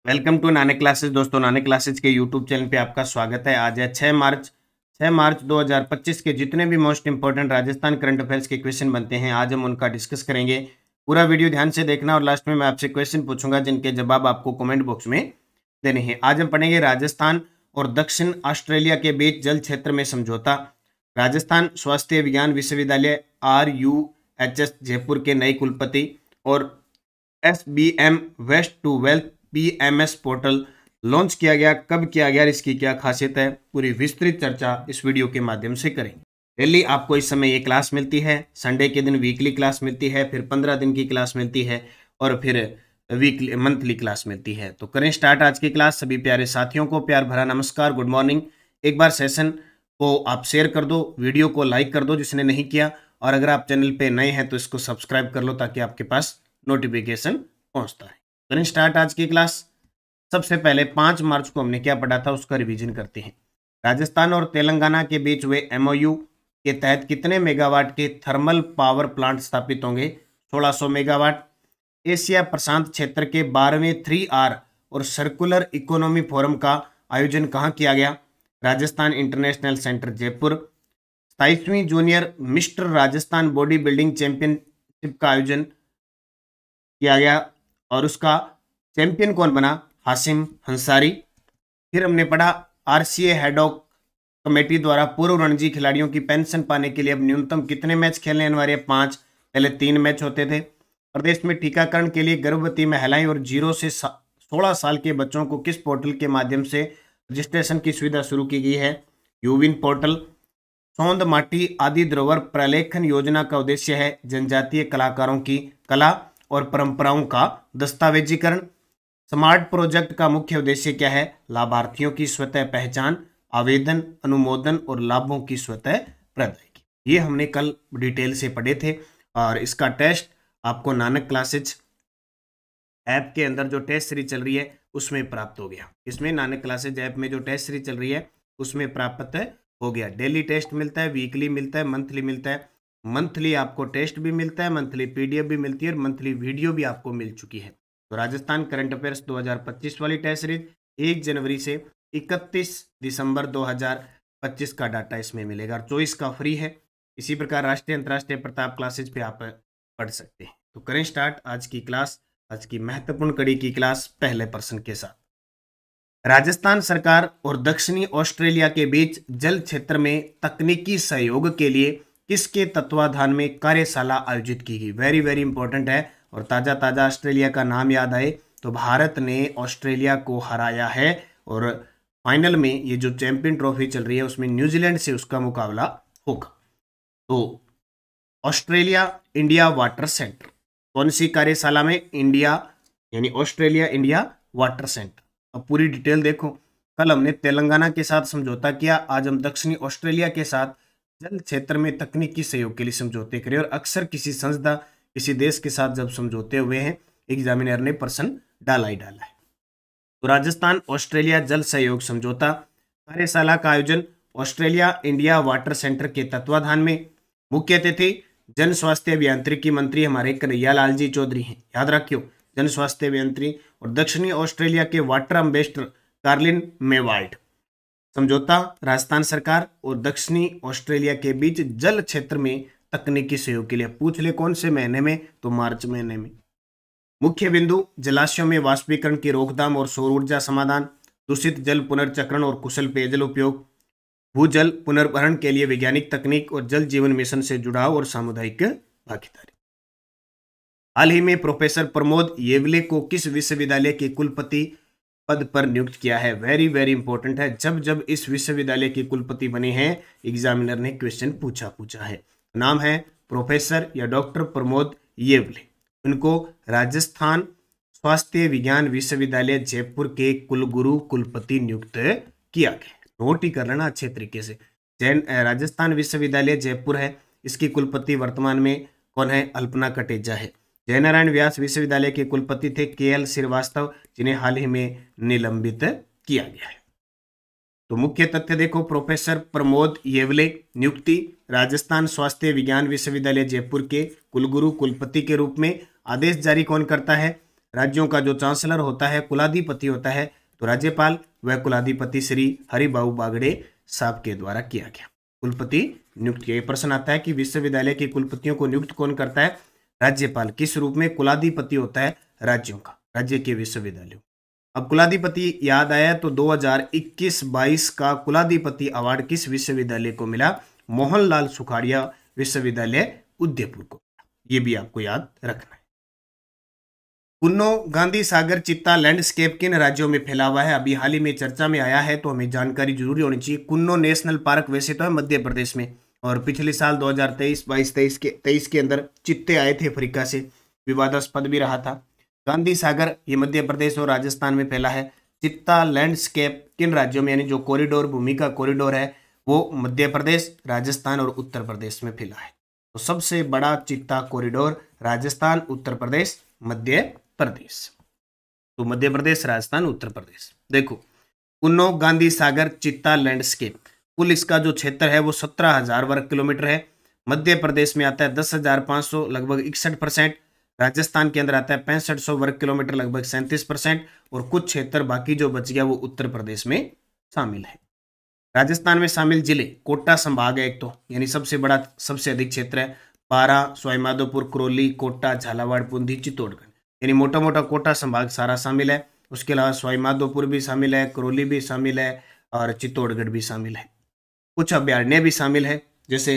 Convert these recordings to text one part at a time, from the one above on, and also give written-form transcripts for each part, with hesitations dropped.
Welcome to Nanak classes. दोस्तों, Nanak classes के YouTube channel पे आपका स्वागत है। आज है 6 मार्च 2025 के जितने भी most important Rajasthan current affairs के क्वेश्चन बनते हैं आज हम उनका डिस्कस करेंगे। पूरा वीडियो ध्यान से देखना और लास्ट में मैं आपसे क्वेश्चन पूछूंगा जिनके जवाब आपको कमेंट बॉक्स में देने हैं। आज हम पढ़ेंगे राजस्थान और दक्षिण ऑस्ट्रेलिया के बीच जल क्षेत्र में समझौता। राजस्थान स्वास्थ्य विज्ञान विश्वविद्यालय RUHS जयपुर के नए कुलपति और SBM waste to wealth PMS portal launch किया गया, कब किया गया, इसकी क्या खासियत है, पूरी विस्तृत चर्चा इस वीडियो के माध्यम से करेंगे। डेली आपको इस समय ये क्लास मिलती है, संडे के दिन वीकली क्लास मिलती है, फिर 15 दिन की क्लास मिलती है और फिर वीकली मंथली क्लास मिलती है। तो करें स्टार्ट आज की क्लास। सभी प्यारे साथियों को प्यार भरा नमस्कार, गुड मॉर्निंग। एक बार सेशन को आप शेयर कर दो, वीडियो को लाइक कर दो जिसने नहीं किया, और अगर आप चैनल पे नए हैं तो इसको सब्सक्राइब कर लो ताकि आपके पास नोटिफिकेशन पहुंचता है। करें स्टार्ट आज की क्लास। सबसे पहले 5 मार्च को हमने क्या पढ़ा था उसका रिवीजन करते हैं। राजस्थान और तेलंगाना के बीच हुए MOU के तहत कितने मेगावाट के थर्मल पावर प्लांट स्थापित होंगे? 1600 मेगावाट। एशिया प्रशांत क्षेत्र के 12वें 3R और सर्कुलर इकोनॉमी फोरम का आयोजन कहाँ किया गया? Rajasthan International Centre Jaipur. 27वीं junior mister Rajasthan body building championship का आयोजन किया गया और उसका चैंपियन कौन बना? हासिम अंसारी। फिर हमने पढ़ा RCA हेडॉक कमेटी द्वारा पूर्व रणजी खिलाड़ियों की पेंशन पाने के लिए अब न्यूनतम कितने मैच खेलने अनिवार्य? 5। पहले 3 मैच होते थे। प्रदेश में टीकाकरण के लिए गर्भवती महिलाएं और 0 से 16 साल के बच्चों को किस पोर्टल के माध्यम से रजिस्ट्रेशन की सुविधा शुरू की गई है? यूविन पोर्टल। सौंद माटी आदि धरोहर प्रलेखन योजना का उद्देश्य है जनजातीय कलाकारों की कला और परंपराओं का दस्तावेजीकरण। स्मार्ट प्रोजेक्ट का मुख्य उद्देश्य क्या है? लाभार्थियों की स्वतः पहचान, आवेदन, अनुमोदन और लाभों की स्वतः प्रदायगी। ये हमने कल डिटेल से पढ़े थे और इसका टेस्ट आपको नानक क्लासेज ऐप के अंदर जो टेस्ट सीरीज चल रही है उसमें प्राप्त हो गया। इसमें नानक क्लासेज ऐप में जो टेस्ट सीरीज चल रही है उसमें प्राप्त हो गया। डेली टेस्ट मिलता है, वीकली मिलता है, मंथली मिलता है। मंथली आपको टेस्ट भी मिलता है, मंथली PDF भी मिलती है और मंथली वीडियो भी आपको मिल चुकी है। तो राजस्थान करंट अफेयर्स 2025 वाली टेस्ट सीरीज 1 जनवरी से 31 दिसंबर 2025 का डाटा इसमें मिलेगा और 24 का फ्री है। इसी प्रकार राष्ट्रीय अंतर्राष्ट्रीय प्रताप क्लासेज पे आप पढ़ सकते हैं। तो करें स्टार्ट आज की क्लास, आज की महत्वपूर्ण कड़ी की क्लास पहले प्रश्न के साथ। राजस्थान सरकार और दक्षिणी ऑस्ट्रेलिया के बीच जल क्षेत्र में तकनीकी सहयोग के लिए किसके तत्वाधान में कार्यशाला आयोजित की गई? वेरी वेरी इंपॉर्टेंट है। और ताजा ताजा ऑस्ट्रेलिया का नाम याद आए तो भारत ने ऑस्ट्रेलिया को हराया है और फाइनल में ये जो चैंपियन ट्रॉफी चल रही है उसमें न्यूजीलैंड से उसका मुकाबला होगा। तो ऑस्ट्रेलिया इंडिया वाटर सेंटर कौन सी कार्यशाला में? इंडिया यानी ऑस्ट्रेलिया इंडिया वाटर सेंटर। अब पूरी डिटेल देखो। कल हमने तेलंगाना के साथ समझौता किया, आज हम दक्षिणी ऑस्ट्रेलिया के साथ जल क्षेत्र में तकनीकी सहयोग के लिए समझौते करें। और अक्सर किसी संस्था किसी देश के साथ जब समझौते हुए हैं एग्जामिनर ने प्रश्न डाला ही डाला है। तो राजस्थान ऑस्ट्रेलिया जल सहयोग समझौता कार्यशाला का आयोजन ऑस्ट्रेलिया इंडिया वाटर सेंटर के तत्वाधान में। मुख्य अतिथि जन स्वास्थ्य अभियांत्रिकी मंत्री हमारे कन्हैया लाल जी चौधरी हैं, याद रखियो, जन स्वास्थ्य अभियंत्री। और दक्षिणी ऑस्ट्रेलिया के वाटर एम्बेसडर कार्लिन मेवाल्ड। समझौता राजस्थान सरकार और दक्षिणी ऑस्ट्रेलिया के बीच जल क्षेत्र में तकनीकी सहयोग के लिए। पूछ ले कौन से महीने में? तो मार्च महीने में। मुख्य बिंदु जलाशयों में वाष्पीकरण की रोकथाम और सौर ऊर्जा समाधान, दूषित जल पुनर्चक्रण और कुशल पेयजल उपयोग, भूजल पुनर्भरण के लिए वैज्ञानिक तकनीक और जल जीवन मिशन से जुड़ाव और सामुदायिक भागीदारी। हाल ही में प्रोफेसर प्रमोद येवले को किस विश्वविद्यालय के कुलपति पद पर नियुक्त किया है? वेरी वेरी इंपॉर्टेंट है। जब जब इस विश्वविद्यालय के कुलपति बने हैं एग्जामिनर ने क्वेश्चन पूछा है। नाम है प्रोफेसर या डॉक्टर प्रमोद येवले। उनको राजस्थान स्वास्थ्य विज्ञान विश्वविद्यालय जयपुर के कुलगुरु कुलपति नियुक्त किया गया। नोट ही कर लेना अच्छे तरीके से। राजस्थान विश्वविद्यालय जयपुर है, इसकी कुलपति वर्तमान में कौन है? अल्पना कटेजा है। जयनारायण व्यास विश्वविद्यालय के कुलपति थे KL श्रीवास्तव, जिन्हें हाल ही में निलंबित किया गया है। तो मुख्य तथ्य देखो, प्रोफेसर प्रमोद येवले नियुक्ति राजस्थान स्वास्थ्य विज्ञान विश्वविद्यालय जयपुर के कुलगुरु कुलपति के रूप में। आदेश जारी कौन करता है? राज्यों का जो चांसलर होता है, कुलाधिपति होता है, तो राज्यपाल, वह कुलाधिपति श्री हरिबाबू बागड़े साहब के द्वारा किया गया। कुलपति नियुक्त किया। प्रश्न आता है कि विश्वविद्यालय के कुलपतियों को नियुक्त कौन करता है? राज्यपाल। किस रूप में? कुलाधिपति होता है राज्यों का, राज्य के विश्वविद्यालयों। अब कुलाधिपति याद आया तो 2021-22 का कुलाधिपति अवार्ड किस विश्वविद्यालय को मिला? मोहनलाल सुखाड़िया विश्वविद्यालय उदयपुर को। ये भी आपको याद रखना है। कुन्नो गांधी सागर चित्ता लैंडस्केप किन राज्यों में फैला हुआ है? अभी हाल ही में चर्चा में आया है तो हमें जानकारी जरूरी होनी चाहिए। कुन्नो नेशनल पार्क वैसे तो है मध्य प्रदेश में, और पिछले साल 2023 के अंदर चित्ते आए थे अफ्रीका से, विवादास्पद भी रहा था। गांधी सागर ये मध्य प्रदेश और राजस्थान में फैला है। चित्ता लैंडस्केप किन राज्यों में, यानी जो कॉरिडोर, भूमि का कॉरिडोर है, वो मध्य प्रदेश, राजस्थान और उत्तर प्रदेश में फैला है। तो सबसे बड़ा चित्ता कॉरिडोर राजस्थान, उत्तर प्रदेश, मध्य प्रदेश। तो मध्य प्रदेश, राजस्थान, उत्तर प्रदेश। देखो, कुन्नो गांधी सागर चित्ता लैंडस्केप, कुल इसका जो क्षेत्र है वो 17,000 वर्ग किलोमीटर है। मध्य प्रदेश में आता है 10,500, लगभग 61%। राजस्थान के अंदर आता है 6500 वर्ग किलोमीटर, लगभग 37%। और कुछ क्षेत्र बाकी जो बच गया वो उत्तर प्रदेश में शामिल है। राजस्थान में शामिल जिले, कोटा संभाग है एक तो, यानी सबसे बड़ा, सबसे अधिक क्षेत्र है। पारा, सवाईमाधोपुर, करौली, कोटा, झालावाड़, बूंदी, चित्तौड़गढ़, यानी मोटा मोटा कोटा संभाग सारा शामिल है। उसके अलावा सवाईमाधोपुर भी शामिल है, करौली भी शामिल है और चित्तौड़गढ़ भी शामिल है। कुछ अभ्यारण्य भी शामिल है, जैसे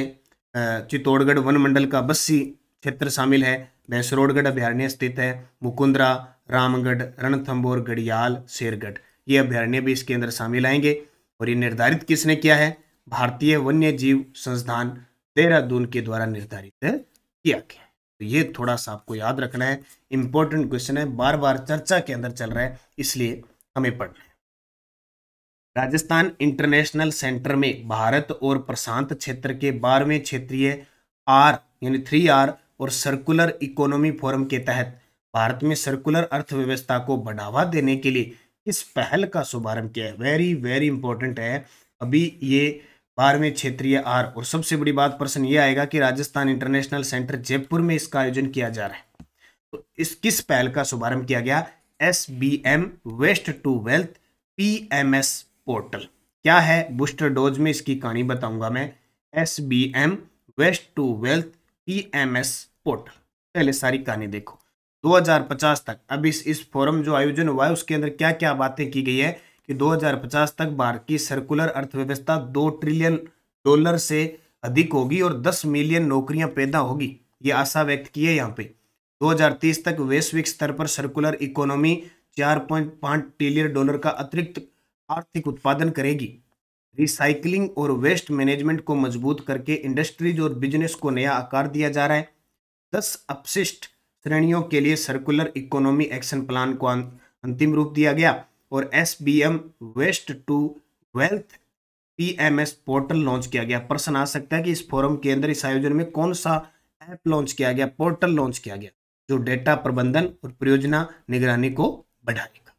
चित्तौड़गढ़ वन मंडल का बस्सी क्षेत्र शामिल है। भैंसरोडगढ़ अभ्यारण्य स्थित है। मुकुंदरा, रामगढ़, रणथंभौर, घड़ियाल, शेरगढ़, ये अभ्यारण्य भी इसके अंदर शामिल आएंगे। और ये निर्धारित किसने किया है? भारतीय वन्य जीव संस्थान देहरादून के द्वारा निर्धारित किया गया। तो ये थोड़ा सा आपको याद रखना है, इंपॉर्टेंट क्वेश्चन है, बार बार चर्चा के अंदर चल रहा है, इसलिए हमें पढ़ना है। राजस्थान इंटरनेशनल सेंटर में भारत और प्रशांत क्षेत्र के 12वें क्षेत्रीय आर यानी 3R और सर्कुलर इकोनॉमी फोरम के तहत भारत में सर्कुलर अर्थव्यवस्था को बढ़ावा देने के लिए इस पहल का शुभारंभ किया है। वेरी वेरी इंपॉर्टेंट है। अभी ये 12वें क्षेत्रीय आर, और सबसे बड़ी बात प्रश्न ये आएगा कि राजस्थान इंटरनेशनल सेंटर जयपुर में इसका आयोजन किया जा रहा है। तो इस किस पहल का शुभारंभ किया गया? SBM waste to wealth PMS portal. क्या है? बूस्टर डोज में इसकी कहानी बताऊंगा मैं। SBM waste to wealth PMS portal, पहले सारी कहानी देखो। 2050 तक, अब इस फोरम जो आयोजन हुआ है उसके अंदर क्या क्या बातें की गई है कि 2050 तक भारत की सर्कुलर अर्थव्यवस्था $2 ट्रिलियन से अधिक होगी और 10 मिलियन नौकरियां पैदा होगी, ये आशा व्यक्त की है यहाँ पे। 2030 तक वैश्विक स्तर पर सर्कुलर इकोनॉमी $4.5 ट्रिलियन का अतिरिक्त आर्थिक उत्पादन करेगी। रिसाइकलिंग और वेस्ट मैनेजमेंट को मजबूत करके इंडस्ट्रीज और बिजनेस को नया आकार दिया जा रहा है। 10 अपशिष्ट श्रेणियों के लिए सर्कुलर इकोनॉमी एक्शन प्लान को अंतिम रूप दिया गया और SBM waste to wealth PMS portal launch किया गया। प्रश्न आ सकता है कि इस फोरम के अंदर, इस आयोजन में कौन सा ऐप लॉन्च किया गया, पोर्टल लॉन्च किया गया जो डेटा प्रबंधन और परियोजना निगरानी को बढ़ाएगा।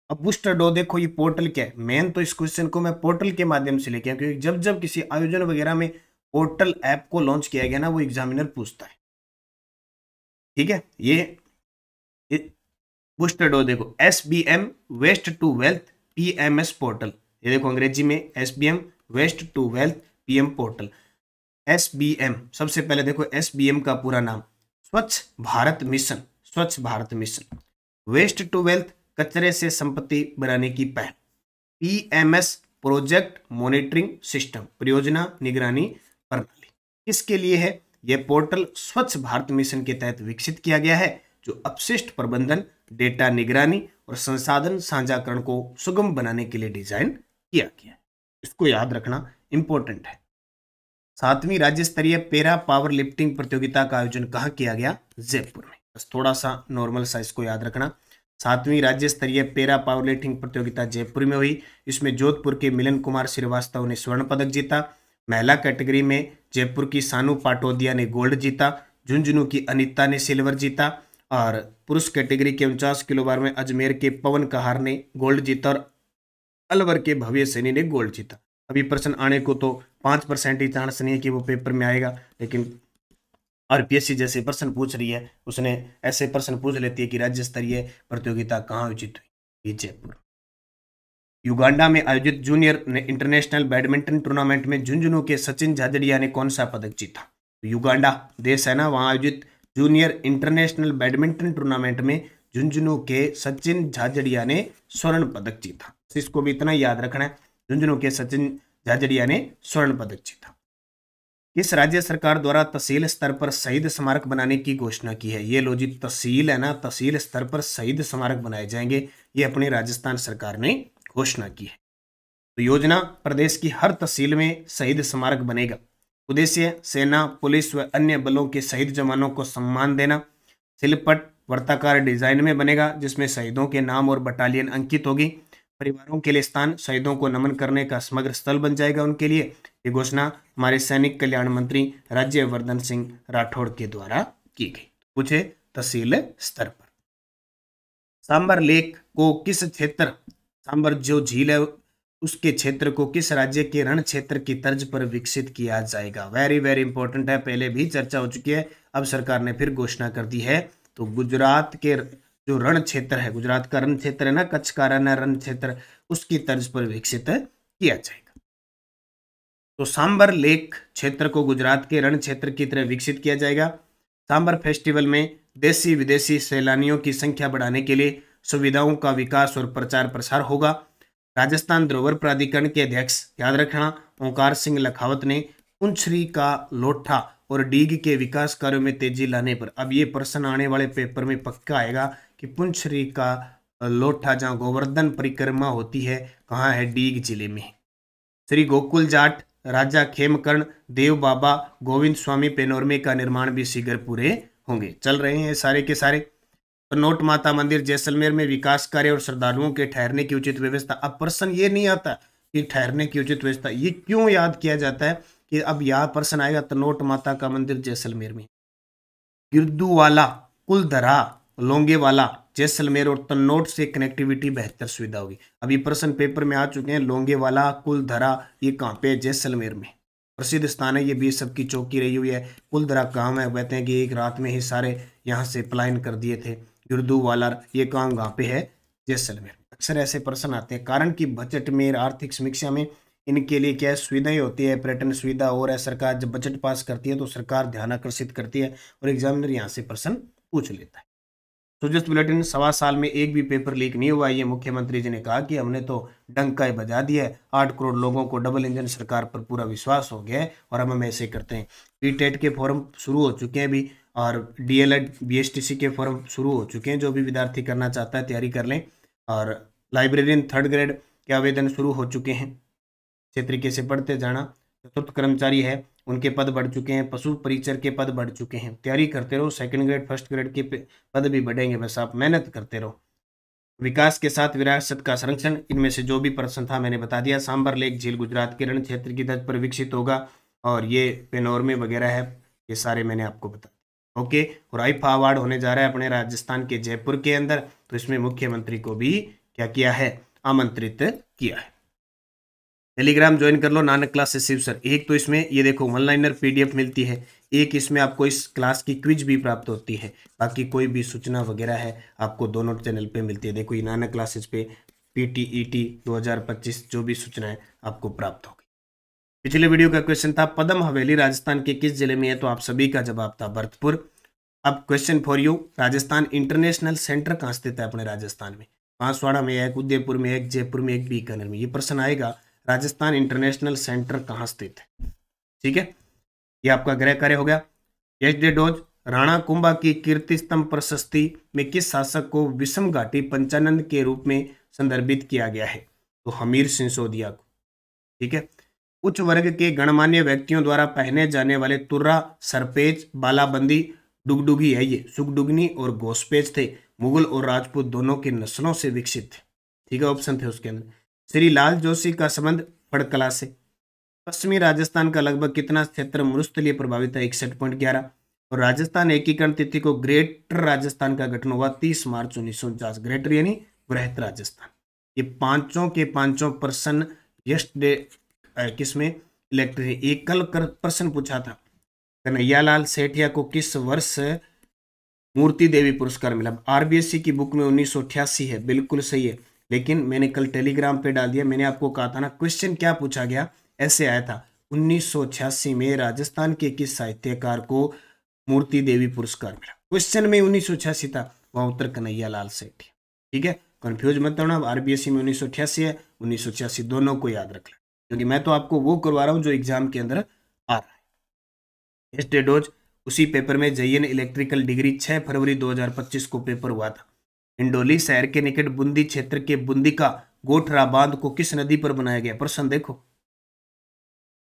अब बूस्टर डो देखो, ये पोर्टल क्या है? मेन तो इस क्वेश्चन को मैं पोर्टल के माध्यम से लेके आया, क्योंकि जब जब किसी आयोजन वगैरह में पोर्टल ऐप को लॉन्च किया गया ना, वो एग्जामिनर पूछता है। ठीक है, ये बूस्टर डो देखो, SBM waste to wealth PMS portal, ये देखो अंग्रेजी में SBM waste to wealth PM portal. SBM, सबसे पहले देखो SBM का पूरा नाम स्वच्छ Bharat mission, Swachh Bharat mission. Waste to wealth, कचरे से संपत्ति बनाने की पहल। PMS प्रोजेक्ट मॉनिटरिंग सिस्टम, परियोजना निगरानी प्रणाली। किसके लिए है? यह पोर्टल स्वच्छ भारत मिशन के तहत विकसित किया गया है, जो अपशिष्ट प्रबंधन, डेटा निगरानी और संसाधन साझाकरण को सुगम बनाने के लिए डिजाइन किया गया है। इसको याद रखना इंपॉर्टेंट है। 7वीं राज्य स्तरीय पैरा पावर लिफ्टिंग प्रतियोगिता का आयोजन कहाँ किया गया? जयपुर में। बस थोड़ा सा नॉर्मल साइज को याद रखना। 7वीं राज्य स्तरीय पैरा पावर लिफ्टिंग प्रतियोगिता जयपुर में हुई। इसमें जोधपुर के मिलन कुमार श्रीवास्तव ने स्वर्ण पदक जीता। महिला कैटेगरी में जयपुर की सानू पाटोदिया ने गोल्ड जीता। झुंझुनू की अनीता ने सिल्वर जीता। और पुरुष कैटेगरी के 49 किलो बार में अजमेर के पवन कहार ने गोल्ड जीता और अलवर के भव्य सैनी ने गोल्ड जीता। अभी प्रश्न आने को तो 5% ही चांस नहीं है कि वो पेपर में आएगा, लेकिन आरपीएससी जैसे प्रश्न पूछ रही है, उसने ऐसे प्रश्न पूछ लेती है कि राज्य स्तरीय प्रतियोगिता कहाँ आयोजित हुई? जयपुर। युगांडा में आयोजित जूनियर इंटरनेशनल बैडमिंटन टूर्नामेंट में झुंझुनू के सचिन झाझड़िया ने कौन सा पदक जीता? तो युगांडा देश है ना, वहां आयोजित जूनियर इंटरनेशनल बैडमिंटन टूर्नामेंट में झुंझुनू के सचिन झाझड़िया ने स्वर्ण पदक जीता। इसको भी इतना याद रखना है, झुंझुनू के सचिन झाझड़िया ने स्वर्ण पदक जीता। किस राज्य सरकार द्वारा तहसील स्तर पर शहीद स्मारक बनाने की घोषणा की है? ये लो जी, तहसील है ना, तहसील स्तर पर शहीद स्मारक बनाए जाएंगे, ये अपनी राजस्थान सरकार ने घोषणा की है। तो योजना प्रदेश की हर तहसील में शहीद स्मारक बनेगा। उद्देश्य सेना, पुलिस व अन्य बलों के शहीद जवानों को सम्मान देना। शिल्पपट वर्ताकार डिजाइन में बनेगा जिसमें शहीदों के नाम और बटालियन अंकित होगी। परिवारों के लिए स्थान शहीदों को नमन करने का समग्र स्थल बन जाएगा उनके लिए। ये घोषणा हमारे सैनिक कल्याण मंत्री राज्यवर्धन सिंह राठौड़ के द्वारा की गई। पूछे तहसील स्तर पर। सांबर लेक को किस क्षेत्र, सांबर जो झील है उसके क्षेत्र को किस राज्य के रण क्षेत्र की तर्ज पर विकसित किया जाएगा? वेरी वेरी इंपॉर्टेंट है, पहले भी चर्चा हो चुकी है, अब सरकार ने फिर घोषणा कर दी है। तो गुजरात के जो रण क्षेत्र है, गुजरात का रण क्षेत्र है ना, कच्छ का रण क्षेत्र, उसकी तर्ज पर विकसित किया जाएगा। तो सांबर लेक क्षेत्र को गुजरात के रण क्षेत्र की तरह विकसित किया जाएगा। सांबर फेस्टिवल में देशी विदेशी सैलानियों की संख्या बढ़ाने के लिए सुविधाओं का विकास और प्रचार प्रसार होगा। राजस्थान धरोहर प्राधिकरण के अध्यक्ष, याद रखना, ओंकार सिंह लखावत ने पुंछरी का लोठा और डीग के विकास कार्यों में तेजी लाने पर, अब ये प्रश्न आने वाले पेपर में पक्का आएगा कि पुंछरी का लोठा जहां गोवर्धन परिक्रमा होती है कहाँ है? डीग जिले में। श्री गोकुल जाट, राजा खेमकर्ण, देव बाबा, गोविंद स्वामी पेनोरमे का निर्माण भी शीघ्र पूरे होंगे। चल रहे हैं सारे के सारे। कनौट माता मंदिर जैसलमेर में विकास कार्य और श्रद्धालुओं के ठहरने की उचित व्यवस्था। अब प्रश्न ये नहीं आता कि ठहरने की उचित व्यवस्था, ये क्यों याद किया जाता है कि अब यह प्रश्न आएगा तनोट माता का मंदिर जैसलमेर में, गिरदूवाला, कुलधरा, लोंगेवाला, जैसलमेर और तन्नौट से कनेक्टिविटी बेहतर सुविधा होगी। अभी प्रश्न पेपर में आ चुके हैं, लोंगेवाला, कुलधरा, ये कहाँ पे? जैसलमेर में प्रसिद्ध स्थान है, ये भी सबकी चौकी रही हुई है। कुलधरा गांव है, कहते हैं कि एक रात में ही सारे यहाँ से पलायन कर दिए थे। गिरदूवाला ये काम कहाँ पे है? जैसलमेर। अक्सर ऐसे प्रश्न आते हैं, कारण कि बजट में, आर्थिक समीक्षा में इनके लिए क्या सुविधाएं होती है, पर्यटन सुविधा और है। सरकार जब बजट पास करती है तो सरकार ध्यान आकर्षित करती है और एग्जामिनर यहाँ से प्रश्न पूछ लेता है। सुजस बुलेटिन, 1.25 साल में एक भी पेपर लीक नहीं हुआ। ये मुख्यमंत्री जी ने कहा कि हमने तो डंका बजा दिया है, 8 करोड़ लोगों को डबल इंजन सरकार पर पूरा विश्वास हो गया है और हम ऐसे करते हैं। पीटेट के फॉर्म शुरू हो चुके हैं अभी, और डीएलएड बीएसटीसी के फॉर्म शुरू हो चुके हैं। जो भी विद्यार्थी करना चाहता है तैयारी कर लें। और लाइब्रेरियन 3rd ग्रेड के आवेदन शुरू हो चुके हैं, अच्छे तरीके से पढ़ते जाना। चतुर्थ कर्मचारी है, उनके पद बढ़ चुके हैं। पशु परिचर के पद बढ़ चुके हैं, तैयारी करते रहो। 2nd ग्रेड 1st ग्रेड के पद भी बढ़ेंगे, बस आप मेहनत करते रहो। विकास के साथ विरासत का संरक्षण, इनमें से जो भी प्रश्न था मैंने बता दिया। सांबर लेक झील गुजरात के रण क्षेत्र की तर्ज पर विकसित होगा और ये पेनोरमे वगैरह है, ये सारे मैंने आपको बता दिया। ओके, और आईफा अवार्ड होने जा रहा है अपने राजस्थान के जयपुर के अंदर, तो इसमें मुख्यमंत्री को भी क्या किया है? आमंत्रित किया है। टेलीग्राम ज्वाइन कर लो, नानक क्लासेस शिव सर। एक तो इसमें ये देखो ऑनलाइनर पीडीएफ मिलती है, एक इसमें आपको इस क्लास की क्विज भी प्राप्त होती है। बाकी कोई भी सूचना वगैरह है आपको दोनों चैनल पे मिलती है। देखो ये नानक क्लासेस पे पीटीईटी 2025 जो भी सूचनाएं आपको प्राप्त होगी। पिछले वीडियो का क्वेश्चन था पद्म हवेली राजस्थान के किस जिले में है? तो आप सभी का जवाब था भरतपुर। अब question for you, Rajasthan International centre कहाँ स्थित है अपने राजस्थान में? बांसवाड़ा में एक, उदयपुर में एक, जयपुर में एक, बीकानेर में। ये प्रश्न आएगा, राजस्थान इंटरनेशनल सेंटर कहाँ स्थित है? ठीक है, ये आपका गृह कार्य हो गया। H day dose, Rana Kumbha की कीर्ति स्तंभ प्रशस्ति में किस शासक को विषम घाटी पंचानंद के रूप में संदर्भित किया गया है? तो हमीर सिंसोदिया को। ठीक है, उच्च वर्ग के गणमान्य व्यक्तियों द्वारा पहने जाने वाले तुर्रा, सरपेज, बालाबंदी, डुगडुगी है, ये सुगडुगनी और घोसपेच थे, मुगल और राजपूत दोनों की नस्लों से विकसित थे। ठीक है, ऑप्शन थे उसके अंदर। श्री लाल जोशी का संबंध फड़कला से। पश्चिमी राजस्थान का लगभग कितना क्षेत्र मरुस्थलीय प्रभावित है? 61.11। और राजस्थान एकीकरण तिथि को ग्रेटर राजस्थान का गठन हुआ 30 मार्च 1949। ग्रेटर यानी बृहत राजस्थान। ये पांचों के पांचों प्रश्न यस्टरडे किसमें? इलेक्ट्रिक। एक कल प्रश्न पूछा था कन्हैयालाल सेठिया को किस वर्ष मूर्ति देवी पुरस्कार मिला? आरबीएससी की बुक में 1988 है, बिल्कुल सही है। लेकिन मैंने कल टेलीग्राम पे डाल दिया, मैंने आपको कहा था ना, क्वेश्चन क्या पूछा गया, ऐसे आया था 1986 में राजस्थान के किस साहित्यकार को मूर्ति देवी पुरस्कार मिला। क्वेश्चन में 1986 था, वहां उत्तर कन्हैयालाल सेठिया। ठीक है, कंफ्यूज मत होना, आरबीएससी में 1988 है, 1986 दोनों को याद रख लें, क्योंकि मैं तो आपको वो करवा रहा हूं जो एग्जाम के अंदर आ रहा है। एस्टेडोज उसी पेपर में जयन इलेक्ट्रिकल डिग्री 6 फरवरी 2025 को पेपर हुआ था। इंडोली शहर के निकट बूंदी क्षेत्र के बूंदी का गोठरा बांध को किस नदी पर बनाया गया? प्रश्न देखो,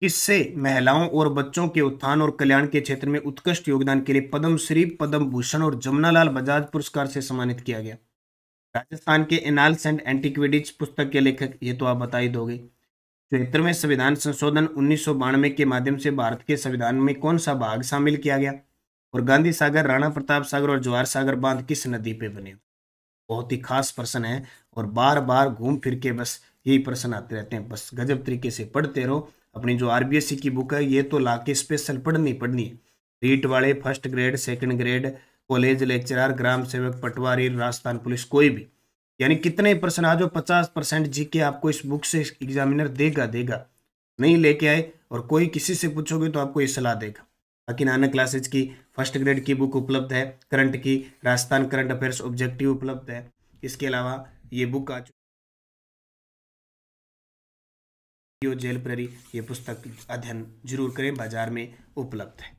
किससे महिलाओं और बच्चों के उत्थान और कल्याण के क्षेत्र में उत्कृष्ट योगदान के लिए पद्मश्री, पद्म भूषण और जमुनालाल बजाज पुरस्कार से सम्मानित किया गया? राजस्थान के एनाल्स एंड एंटीक्विटीज पुस्तक के लेखक, ये तो आप बता ही दोगे। 74वें संविधान संशोधन 1992 के माध्यम से भारत के संविधान में कौन सा भाग शामिल किया गया? और गांधी सागर, राणा प्रताप सागर और जवाहर सागर बांध किस नदी पे बने? बहुत ही खास प्रश्न है और बार बार घूम फिर के बस यही प्रश्न आते रहते हैं। बस गजब तरीके से पढ़ते रहो। अपनी जो आरबीएससी की बुक है ये तो लाके स्पेशल पढ़नी है। रीट वाले, first grade, second grade, college lecturer, ग्राम सेवक, पटवारी, राजस्थान पुलिस, कोई भी, यानी कितने प्रश्न आज 50% जीके आपको इस बुक से एग्जामिनर देगा। नहीं लेके आए और कोई किसी से पूछोगे तो आपको ये सलाह देगा। बाकी नानक क्लासेज की फर्स्ट ग्रेड की बुक उपलब्ध है, करंट की, राजस्थान करंट अफेयर्स ऑब्जेक्टिव उपलब्ध है। इसके अलावा ये बुक आ चुकी है जेल प्रेरी, ये पुस्तक अध्ययन जरूर करें, बाजार में उपलब्ध है।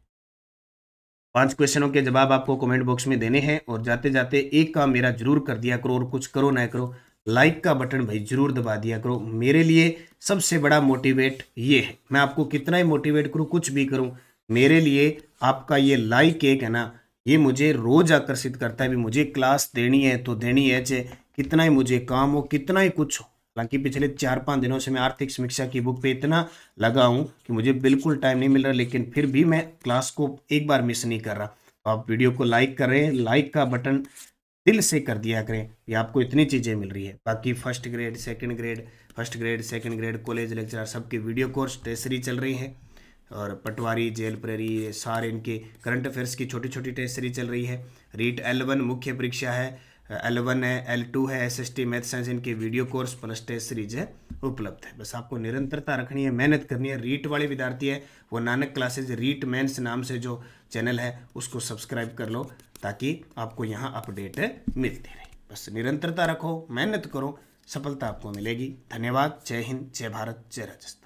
5 क्वेश्चनों के जवाब आपको कमेंट बॉक्स में देने हैं और जाते जाते एक काम मेरा जरूर कर दिया करो, और कुछ करो ना करो, लाइक का बटन भाई जरूर दबा दिया करो। मेरे लिए सबसे बड़ा मोटिवेट ये है, मैं आपको कितना ही मोटिवेट करूं, कुछ भी करूं, मेरे लिए आपका ये लाइक एक है ना, ये मुझे रोज आकर्षित करता है। भी मुझे क्लास देनी है तो देनी है, चाहे कितना ही मुझे काम हो, कितना ही कुछ हो। हालांकि पिछले 4-5 दिनों से मैं आर्थिक समीक्षा की बुक पे इतना लगा हूं कि मुझे बिल्कुल टाइम नहीं मिल रहा, लेकिन फिर भी मैं क्लास को एक बार मिस नहीं कर रहा। तो आप वीडियो को लाइक कर रहे हैं, लाइक का बटन दिल से कर दिया करें, ये आपको इतनी चीज़ें मिल रही है। बाकी first grade, second grade, college lecturer सबके वीडियो कोर्स टेस्ट सीरीज चल रही है, और पटवारी, जेल प्रेरी, सारे इनके करंट अफेयर्स की छोटी छोटी टेस्ट सीरीज चल रही है। रीट L1 मुख्य परीक्षा है, L1 है, L2 है, SST मैथ साइंस, इनके video course plus test series है उपलब्ध है। बस आपको निरंतरता रखनी है, मेहनत करनी है। रीट वाले विद्यार्थी है वो नानक क्लासेज रीट मेंस नाम से जो चैनल है उसको सब्सक्राइब कर लो, ताकि आपको यहाँ अपडेट मिलती रहे। बस निरंतरता रखो, मेहनत करो, सफलता आपको मिलेगी। धन्यवाद। जय हिंद, जय भारत, जय राजस्थान।